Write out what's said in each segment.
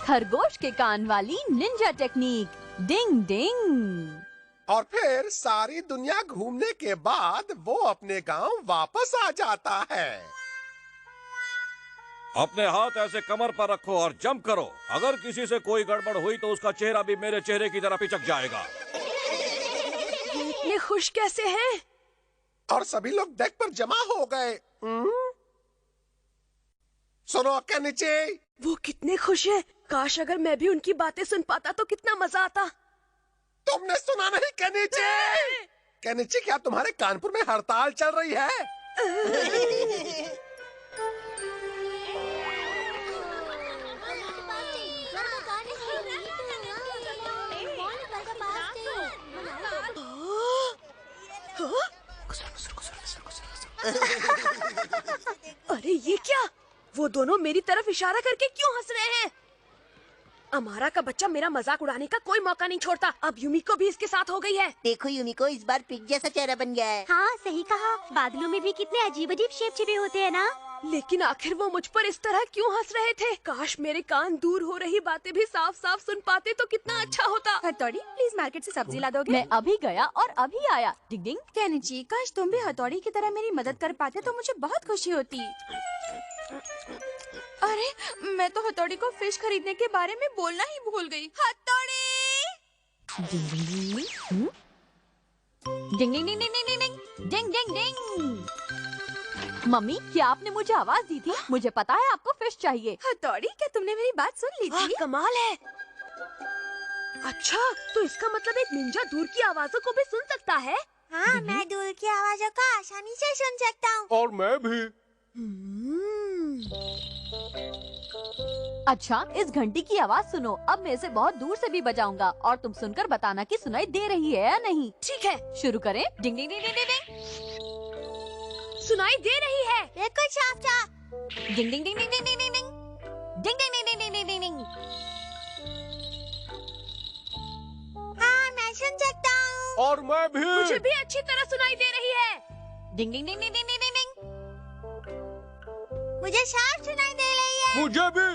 खरगोश के कान वाली निंजा टेक्निक। डिंग डिंग। और फिर सारी दुनिया घूमने के बाद वो अपने गांव वापस आ जाता है। अपने हाथ ऐसे कमर पर रखो और जंप करो। अगर किसी से कोई गड़बड़ हुई तो उसका चेहरा भी मेरे चेहरे की तरह पिचक जाएगा। ये इतने खुश कैसे हैं? और सभी लोग डेक पर जमा हो गए। सुनो केनिची, वो कितने खुश हैं। काश अगर मैं भी उनकी बातें सुन पाता तो कितना मजा आता। तुमने सुना नहीं केनिची? केनिची, क्या तुम्हारे कानपुर में हड़ताल चल रही है? अरे ये क्या? वो दोनों मेरी तरफ इशारा करके क्यों हंस रहे हैं? अमारा का बच्चा मेरा मजाक उड़ाने का कोई मौका नहीं छोड़ता। अब यूमिको भी इसके साथ हो गई है। देखो यूमिको, इस बार पिग जैसा चेहरा बन गया है। हाँ सही कहा, बादलों में भी कितने अजीब अजीब शेप छिपे होते हैं ना। लेकिन आखिर वो मुझ पर इस तरह क्यों हंस रहे थे? काश मेरे कान दूर हो रही बातें भी साफ साफ सुन पाते तो कितना अच्छा होता। हथौड़ी, प्लीज मार्केट से सब्जी ला दोगे? मैं अभी गया और अभी आया। डिंग डिंग। केनिची, काश तुम भी हथौड़ी की तरह मेरी मदद कर पाते तो मुझे बहुत खुशी होती। अरे, मैं तो हथौड़ी को फिश खरीदने के बारे में बोलना ही भूल गई। हथौड़ी! डिंग ding ding ding ding ding ding ding ding ding डिंग। मम्मी, क्या आपने मुझे आवाज दी थी? मुझे पता है आपको फिश चाहिए। हथौड़ी, क्या तुमने मेरी बात सुन ली थी? कमाल है। अच्छा, तो इसका मतलब एक निंजा दूर की आवाजों को भी सुन सकता है। हाँ, मैं दूर की आवाजों को आसानी से सुन सकता हूँ। और मैं भी। अच्छा, इस घंटी की आवाज सुनो। अब मैं इसे बहुत दूर से भी बजाऊंगा और तुम सुनकर बताना कि सुनाई दे रही है या नहीं। ठीक है, शुरू करें। डिंग डिंग डिंग डिंग डिंग। सुनाई दे रही है। बिल्कुल साफ साफ। डिंग ding ding ding ding ding ding ding ding ding ding ding ding डिंग। हाँ, मैं सुन सकता हूँ। और मैं भी। मुझे भी अच्छी तरह सुनाई दे रही है। डिंग ding ding ding ding ding डिंग। मुझे साफ सुनाई दे रही है। मुझे भी।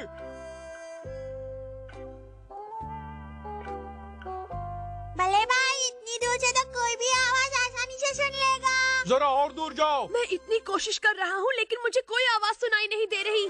भले भाई, इतनी दूर से तो कोई भी आवाज आसानी से सुन लेगा। जरा और दूर जाओ। मैं इतनी कोशिश कर रहा हूँ लेकिन मुझे कोई आवाज सुनाई नहीं दे रही।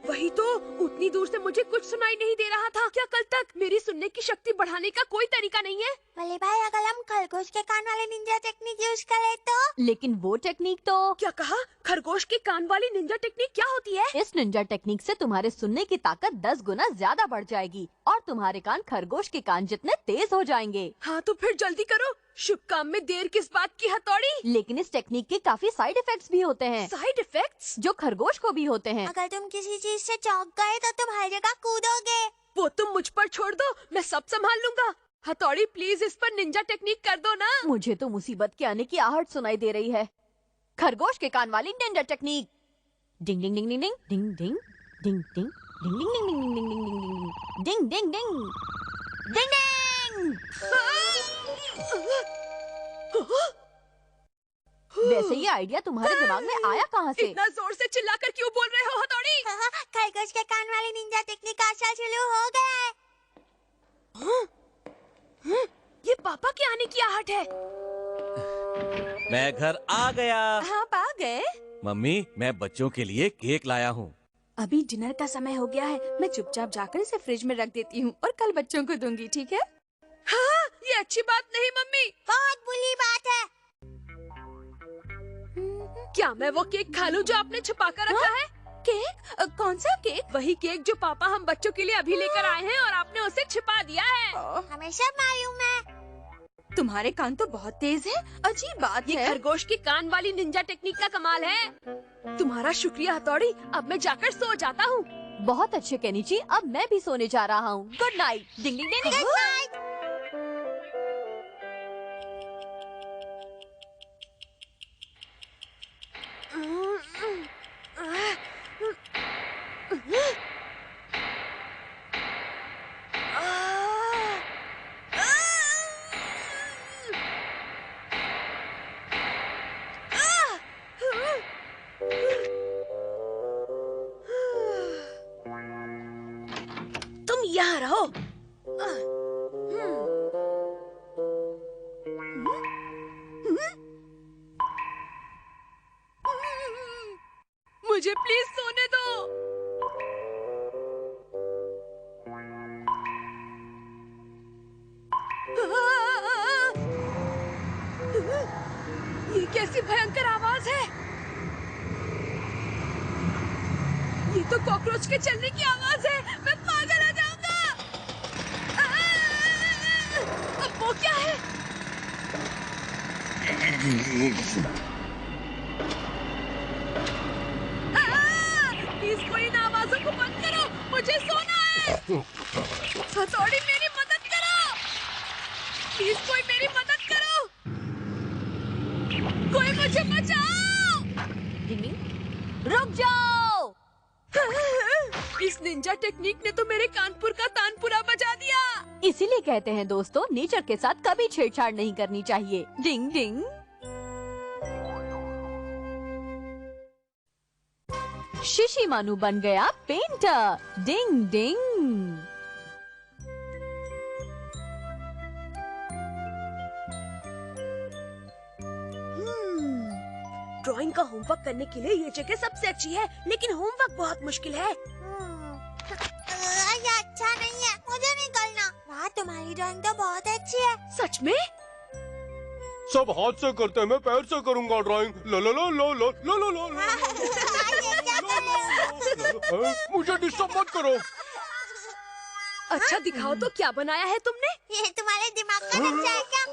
वही तो, उतनी दूर से मुझे कुछ सुनाई नहीं दे रहा था। क्या कल तक मेरी सुनने की शक्ति बढ़ाने का कोई तरीका नहीं है? भले भाई, अगर हम खरगोश के कान वाले निंजा टेक्निक यूज करें तो? लेकिन वो टेक्निक तो। क्या कहा? खरगोश के कान वाली निंजा टेक्निक क्या होती है? इस निंजा टेक्निक से तुम्हारे सुनने की ताकत 10 गुना ज्यादा बढ़ जाएगी और तुम्हारे कान खरगोश के कान जितने तेज हो जाएंगे। हाँ तो फिर जल्दी करो। शुभ काम में देर किस बात की हथौड़ी? लेकिन इस टेक्निक के काफी साइड इफेक्ट्स भी होते हैं। Side effects? जो खरगोश को भी होते हैं। अगर तुम किसी चीज से चौंक गए तो तुम हर जगह कूदोगे। वो तुम मुझ पर छोड़ दो, मैं सब संभाल लूंगा। हथौड़ी, प्लीज इस पर निंजा टेक्निक कर दो ना। मुझे तो मुसीबत के आने की आहट सुनाई दे रही है। खरगोश के कान वाली निंजा टेक्निक। डिंग ding ding ding ding ding ding ding ding ding ding ding ding ding ding ding ding डिंग। वैसे ये आइडिया तुम्हारे दिमाग में आया कहाँ से? इतना जोर से चिल्लाकर क्यों बोल रहे हो हथौड़ी? खरगोश के कान वाली निंजा टेक्निक आशा शुरू हो गया है। ये पापा के आने की आहट है। मैं घर आ गया। आप आ गए? मम्मी, मैं बच्चों के लिए केक लाया हूँ। अभी डिनर का समय हो गया है। मैं चुपचाप जाकर इसे फ्रिज में रख देती हूँ और कल बच्चों को दूंगी, ठीक है? हाँ, ये अच्छी बात नहीं मम्मी। बहुत बुरी बात है। क्या मैं वो केक खा लूं जो आपने छुपा कर रखा है? केक? कौन सा केक? वही केक जो पापा हम बच्चों के लिए अभी लेकर आए हैं और आपने उसे छिपा दिया है। हमें सब मालूम है। तुम्हारे कान तो बहुत तेज है। अजीब बात ये है। खरगोश के कान वाली निंजा टेक्निक का कमाल है। तुम्हारा शुक्रिया हथौड़ी। अब मैं जाकर सो जाता हूँ। बहुत अच्छे केनिची, अब मैं भी सोने जा रहा हूँ। Good night. Ding ding ding ding. यहाँ रहो। मुझे प्लीज सोने दो। ये कैसी भयंकर आवाज है? ये तो कॉकरोच के चलने की आवाज है। मैं पागल हो जाऊंगा। अब वो क्या है? प्लीज कोई इन आवाजों को बंद करो, मुझे सोना है। हथौड़ी मेरी मदद करो, प्लीज कोई मेरी मदद करो, कोई मुझे बचाओ। रुक जाओ। इस निंजा टेक्निक ने तो मेरे कानपुर का तानपुरा बजा दिया। इसीलिए कहते हैं दोस्तों, नेचर के साथ कभी छेड़छाड़ नहीं करनी चाहिए। डिंग डिंग। शिशिमानु बन गया पेंटर। डिंग डिंग। ड्राइंग का होमवर्क करने के लिए ये जगह सबसे अच्छी है, लेकिन होमवर्क बहुत मुश्किल है। ये अच्छा नहीं है, मुझे निकलना। वाह, तुम्हारी ड्राइंग तो बहुत अच्छी है। सच में? सब हाथ से करते हैं, मैं पैर से करूंगा ड्राइंग। लो लो लो लो लो लो लो लो। ये क्या कर रहे हो? मुझे डिस्टर्ब मत करो। अच्छा दिखाओ तो क्या बनाया है तुमने? ये तुम्हारे दिमाग का नक्शा है क्या?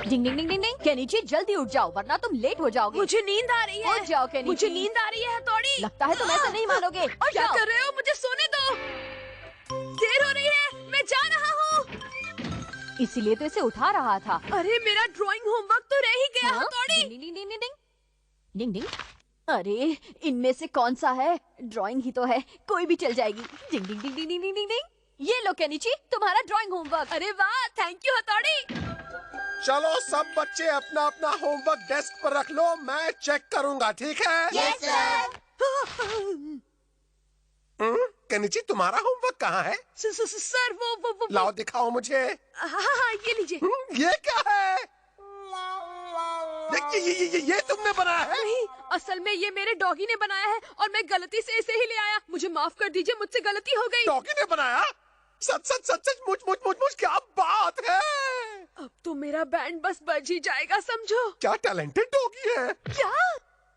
डिंग डिंग डिंग डिंग डिंग। केनिची जल्दी उठ जाओ वरना तुम लेट हो जाओगे। मुझे नींद आ रही है। उठ जाओ केनिची। मुझे नींद आ रही है हथौड़ी। लगता है तुम ऐसा नहीं मानोगे। उठ क्या जाओ। कर रहे हो? मुझे सोने दो। देर हो रही है, मैं जा रहा हूँ। इसीलिए तो इसे उठा रहा था। अरे मेरा ड्राइंग होमवर्क तो रह ही गया हाँ? हथौड़ी। डिंग ding ding ding ding. Ding डिंग। अरे इनमें से कौन सा है? ड्राइंग ही तो है, कोई भी चल जाएगी। डिंग ding ding ding ding ding डिंग। ये लो केनिची, तुम्हारा ड्राइंग होमवर्क। अरे वाह, थैंक यू हथौड़ी। चलो सब बच्चे अपना अपना होमवर्क डेस्क पर रख लो, मैं चेक करूंगा, ठीक है? Yes sir. केनिची तुम्हारा होमवर्क कहाँ है? सर वो लाओ दिखाओ मुझे। हाँ, ये लीजिए। ये क्या है? ये तुमने बनाया है? नहीं, असल में ये मेरे डॉगी ने बनाया है और मैं गलती से इसे ही ले आया। मुझे माफ कर दीजिए, मुझसे गलती हो गई। डॉगी ने बनाया? सच सच सच सच मुझ मुझ मुझ मुझ क्या बात है? अब तो मेरा बैंड बस बज ही जाएगा, समझो। क्या टैलेंटेड डॉगी है। क्या?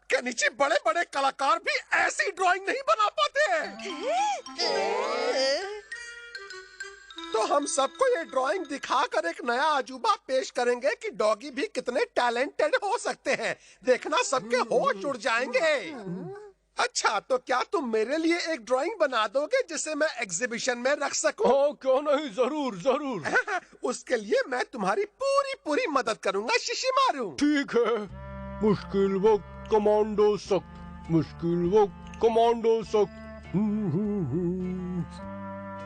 केनिची बड़े बड़े कलाकार भी ऐसी ड्राइंग नहीं बना पाते। तो हम सबको ये ड्राइंग दिखाकर एक नया अजूबा पेश करेंगे कि डॉगी भी कितने टैलेंटेड हो सकते हैं। देखना सबके होश उड़ जाएंगे। अच्छा, तो क्या तुम मेरे लिए एक ड्राइंग बना दोगे जिसे मैं एग्जीबिशन में रख सकूं? हाँ क्यों नहीं, जरूर जरूर। उसके लिए मैं तुम्हारी पूरी पूरी मदद करूंगा शिशिमारू। ठीक है। मुश्किल वक्त कमांडो सख्त, मुश्किल वक्त कमांडो सख्त।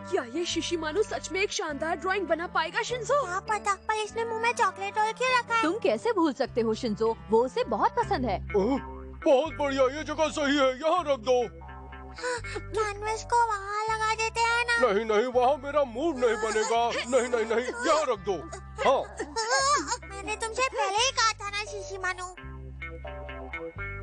क्या ये शिशिमानु सच में एक शानदार ड्राइंग बना पाएगा शिंजो? क्या पता, पर इसने मुंह में चॉकलेट और क्यों रखा है? तुम कैसे भूल सकते हो शिंजो, वो उसे बहुत पसंद है। बहुत बढ़िया, ये जगह सही है, यहाँ रख दो। कैनवस को वहाँ लगा देते हैं ना? नहीं नहीं, वहाँ मेरा मूड नहीं बनेगा। नहीं नहीं नहीं, यहाँ रख दो। हाँ मैंने तुमसे पहले ही कहा था ना शिशिमानु।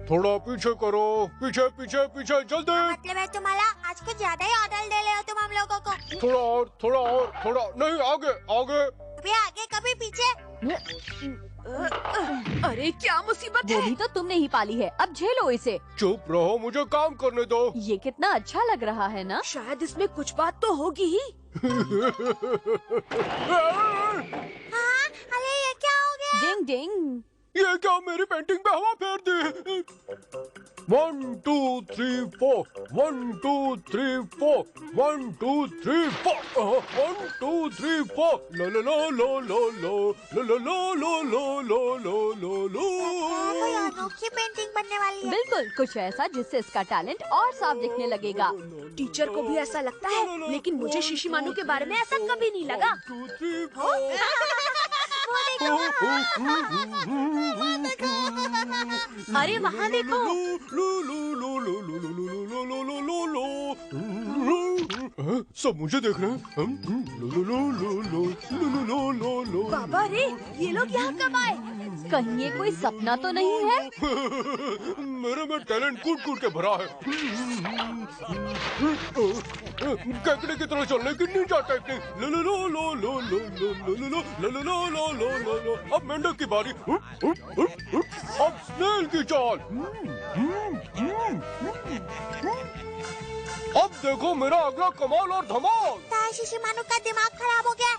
थोड़ा पीछे करो, पीछे पीछे पीछे, जल्दी। मतलब है तुम्हारा आज कुछ ज्यादा ही ऑर्डर दे रहे हो तुम हम लोगों को। थोड़ा और, थोड़ा और, थोड़ा नहीं, आगे आगे। कभी आगे कभी पीछे। अरे क्या मुसीबत वो है? भी तो तुमने ही पाली है, अब झेलो इसे। चुप रहो, मुझे काम करने दो। ये कितना अच्छा लग रहा है ना? शायद इसमें कुछ बात तो होगी ही। हाँ, अरे ये क्या हो गया? डिंग डिंग। ये क्या मेरी पेंटिंग पे हवा फेर दी? 1 2 3 4 1 2 3 4 1 2 3 4 1 2 3 4 लो लो लो लो लो लो लो लो लो लो लो लो लो लो। कोई अनोखी पेंटिंग बनने वाली है। बिल्कुल कुछ ऐसा जिससे इसका टैलेंट और साफ दिखने लगेगा। टीचर को भी ऐसा लगता है, लेकिन मुझे शिशिमानु के बारे में ऐसा कभी नहीं लगा। 1 2 3 4 लो अरे वहाँ देखो। सब मुझे देख रहे हैं। बाबा रे, ये लोग यहाँ कब आए? कहीं ये कोई सपना तो नहीं है? मेरे में टैलेंट कूट कूट के भरा है। केकड़े की तरह चलने की निंजा टेक्निक। लो लो लो लो लो लो लो लो लो लो लो लो लो लो लो लो। अब मेंढक की बारी। अब स्नेल की चाल। अब देखो मेरा अगला कमाल और धमाल। शिशिमानु का दिमाग खराब हो गया।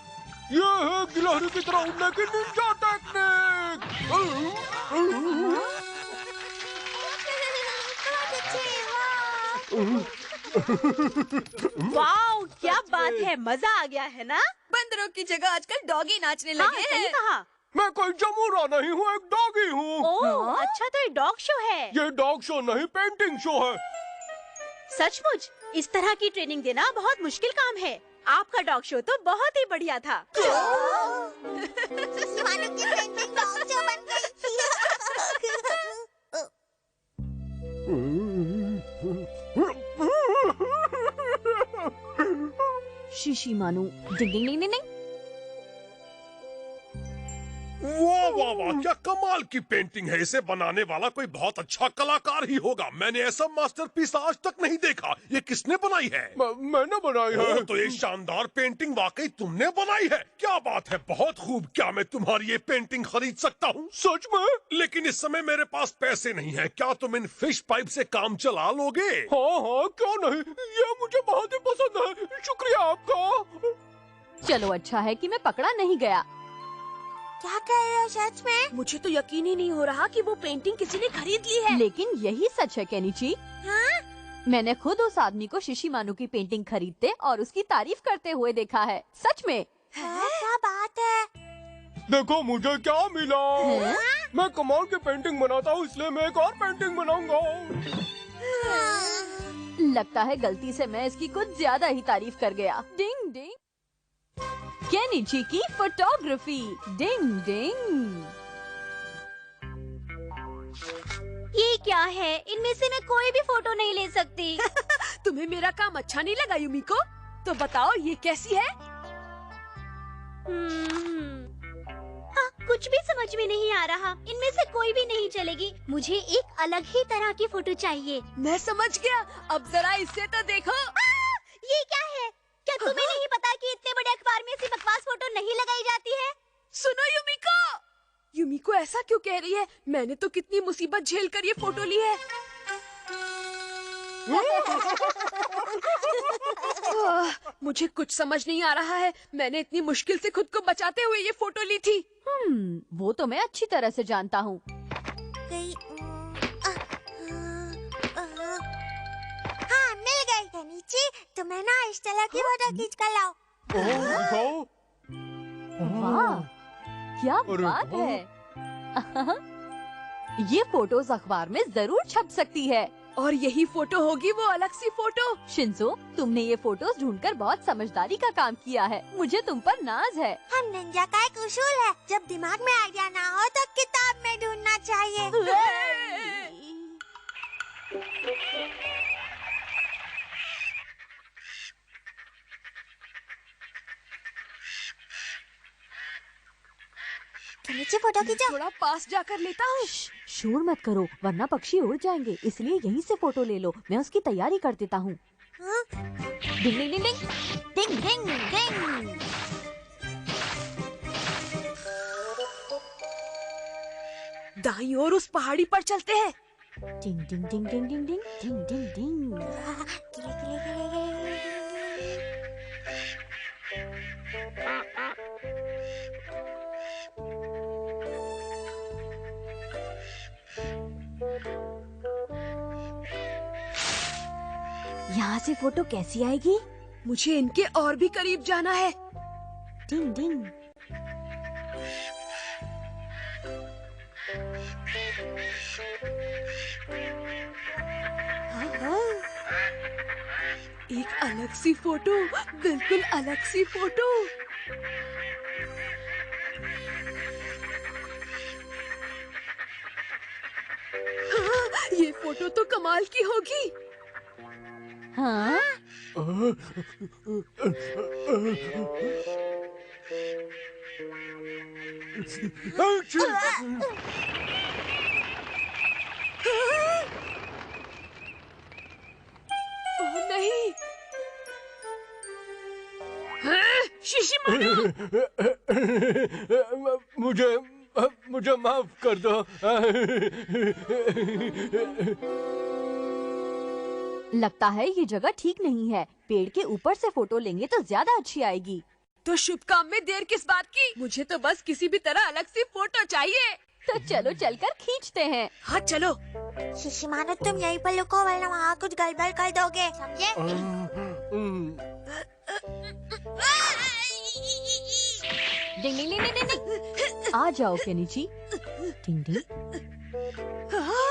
ये है गिलहरी की तरह उड़ने की निंजा टेक्निक। वाओ, क्या बात है, मजा आ गया है ना? बंदरों की जगह आजकल डॉगी नाचने लगे हैं। सही कहा। मैं कोई जमूरा नहीं हूँ, एक डॉगी हूँ। ओह, अच्छा तो ये डॉग शो है। ये डॉग शो नहीं, पेंटिंग शो है। सचमुच इस तरह की ट्रेनिंग देना बहुत मुश्किल काम है। आपका डॉग शो तो बहुत ही बढ़िया था। शिशिमानु की पेंटिंग डॉग शो बन गई। शिशिमानु डिंग डिंग डिंग डिंग डिंग। वाह वाह वाह, क्या कमाल की पेंटिंग है। इसे बनाने वाला कोई बहुत अच्छा कलाकार ही होगा। मैंने ऐसा मास्टरपीस आज तक नहीं देखा। ये किसने बनाई है? मैंने बनाई है। तो ये शानदार पेंटिंग वाकई तुमने बनाई है। क्या बात है, बहुत खूब। क्या मैं तुम्हारी ये पेंटिंग खरीद सकता हूँ? सच में? लेकिन इस समय मेरे पास पैसे नहीं है। क्या तुम इन फिश पाइप से काम चला लोगे? हाँ हाँ, क्यों नहीं, ये मुझे बहुत ही पसंद है। शुक्रिया आपका। चलो अच्छा है कि मैं पकड़ा नहीं गया। क्या कह रहे हो सच में? मुझे तो यकीन ही नहीं हो रहा कि वो पेंटिंग किसी ने खरीद ली है। लेकिन यही सच है केनिची। हाँ? मैंने खुद उस आदमी को शिशिमानु की पेंटिंग खरीदते और उसकी तारीफ करते हुए देखा है। सच में। क्या बात है? देखो मुझे क्या मिला। हैं? मैं कमाल की पेंटिंग बनाता हूँ, इसलिए मैं एक और पेंटिंग बनाऊंगा। लगता है गलती से मैं इसकी कुछ ज्यादा ही तारीफ कर गया। डिंग डिंग। केनिची की फोटोग्राफी। डिंग डिंग। ये क्या है? इनमें से मैं कोई भी फोटो नहीं ले सकती। तुम्हें मेरा काम अच्छा नहीं लगा युमिको? तो बताओ ये कैसी है? हाँ, कुछ भी समझ में नहीं आ रहा। इनमें से कोई भी नहीं चलेगी। मुझे एक अलग ही तरह की फोटो चाहिए। मैं समझ गया। अब जरा इससे तो देखो। ये क्या है? क्या तुम्हें नहीं पता कि इतने बड़े अखबार में ऐसी बकवास फोटो नहीं लगाई जाती है? सुनो युमिको, युमिको ऐसा क्यों कह रही है? मैंने तो कितनी मुसीबत झेल कर ये फोटो ली है। मुझे कुछ समझ नहीं आ रहा है। मैंने इतनी मुश्किल से खुद को बचाते हुए ये फोटो ली थी। वो तो मैं अच्छी तरह से जानता हूँ। हाँ, मिल गई। केनिची, तुम्हें ना इस तरह की फोटो खींच कर लाओ। दिखाओ। वाह, क्या अरे बात वाह। है। ये फोटोज अखबार में जरूर छप सकती है। और यही फोटो होगी वो अलग सी फोटो। शिंजो, तुमने ये फोटोज ढूंढकर बहुत समझदारी का काम किया है। मुझे तुम पर नाज है। हम निंजा का एक उसूल है, जब दिमाग में आइडिया ना हो तो किताब में ढूंढना चाहिए। केनिची, फोटो खींचो। थोड़ा पास जाकर लेता हूँ। शोर मत करो वरना पक्षी उड़ जाएंगे, इसलिए यहीं से फोटो ले लो। मैं उसकी तैयारी कर देता हूँ। हाँ? डिंग ding ding ding ding ding डिंग। दाईं ओर उस पहाड़ी पर चलते हैं। डिंग ding ding ding ding ding ding ding डिंग। गिले, गिले, गिले, गिले। यहाँ से फोटो कैसी आएगी? मुझे इनके और भी करीब जाना है। डिंग डिंग। एक अलग सी फोटो, बिल्कुल अलग सी फोटो। फोटो तो कमाल की होगी। हाँ? ओह नहीं। हाँ, शीशी मानो। मुझे माफ कर दो। लगता है ये जगह ठीक नहीं है। पेड़ के ऊपर से फोटो लेंगे तो ज्यादा अच्छी आएगी। तो शुभ काम में देर किस बात की? मुझे तो बस किसी भी तरह अलग सी फोटो चाहिए। तो चलो चलकर खींचते हैं। हाँ चलो। शिशिमानो तुम यहीं पर लुको वरना वहाँ कुछ गड़बड़ कर दोगे, समझे? डिंग डिंग डिंग डिंग डिंग। आ जाओ केनिची। डिंग डिंग। हाँ?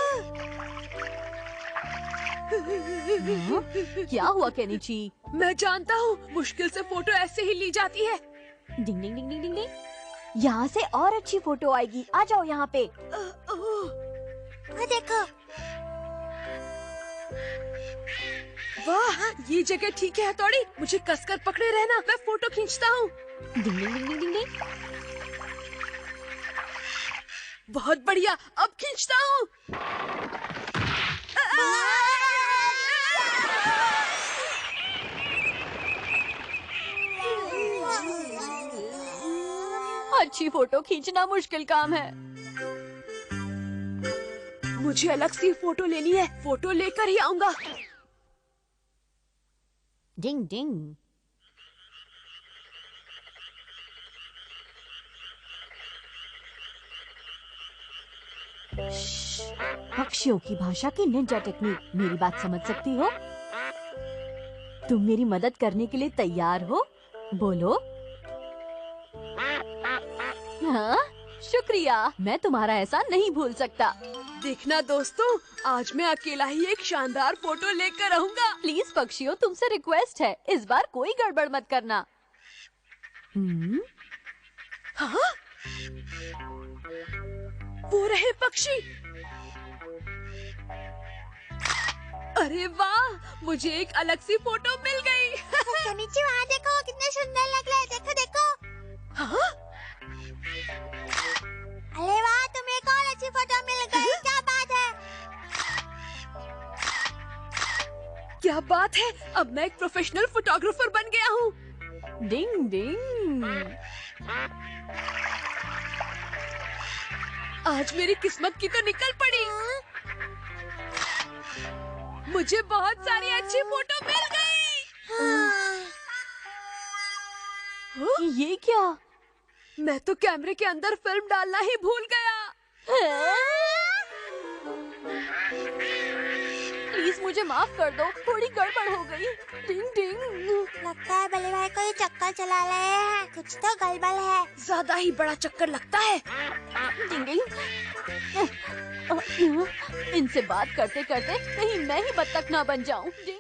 क्या हुआ केनिची? मैं जानता हूँ, मुश्किल से फोटो ऐसे ही ली जाती है। डिंग ding ding ding ding ding. यहाँ से और अच्छी फोटो आएगी। आ जाओ यहाँ पे। वो देखो। वाह, ये जगह ठीक है हथौड़ी। मुझे कसकर पकड़े रहना, मैं फोटो खींचता हूँ। डिंग डिंग डिंग डिंग डिंग डिंग। बहुत बढ़िया, अब खींचता हूँ। अच्छी फोटो खींचना मुश्किल काम है। मुझे अलग सी फोटो लेनी है, फोटो लेकर ही आऊंगा। डिंग डिंग। पक्षियों की भाषा की निंजा टेक्निक। मेरी बात समझ सकती हो? तुम मेरी मदद करने के लिए तैयार हो? बोलो। हाँ, शुक्रिया। मैं तुम्हारा एहसान नहीं भूल सकता। देखना दोस्तों, आज मैं अकेला ही एक शानदार फोटो लेकर आऊंगा। प्लीज पक्षियों, तुमसे रिक्वेस्ट है, इस बार कोई गड़बड़ मत करना। हाँ? वो रहे पक्षी। अरे वाह, मुझे एक अलग सी फोटो मिल गई। केनिची वहाँ देखो, कितने सुंदर लग रहे हैं। देखो देखो। हाँ? अरे वाह, तुम्हें एक और अच्छी फोटो मिल गई। क्या बात है? क्या बात है, अब मैं एक प्रोफेशनल फोटोग्राफर बन गया हूँ। डिंग डिंग। आज मेरी किस्मत की तो निकल पड़ी। मुझे बहुत सारी अच्छी फोटो मिल गई। ये क्या? मैं तो कैमरे के अंदर फिल्म डालना ही भूल गया। प्लीज मुझे माफ कर दो, थोड़ी गड़बड़ हो गई। डिंग डिंग। लगता है बल्ले भाई को ये चक्कर चला रहे हैं। कुछ तो गड़बड़ है। ज्यादा ही बड़ा चक्कर लगता है। डिंग डिंग। इनसे बात करते करते कहीं मैं ही बत्तख ना बन जाऊं। डिंग।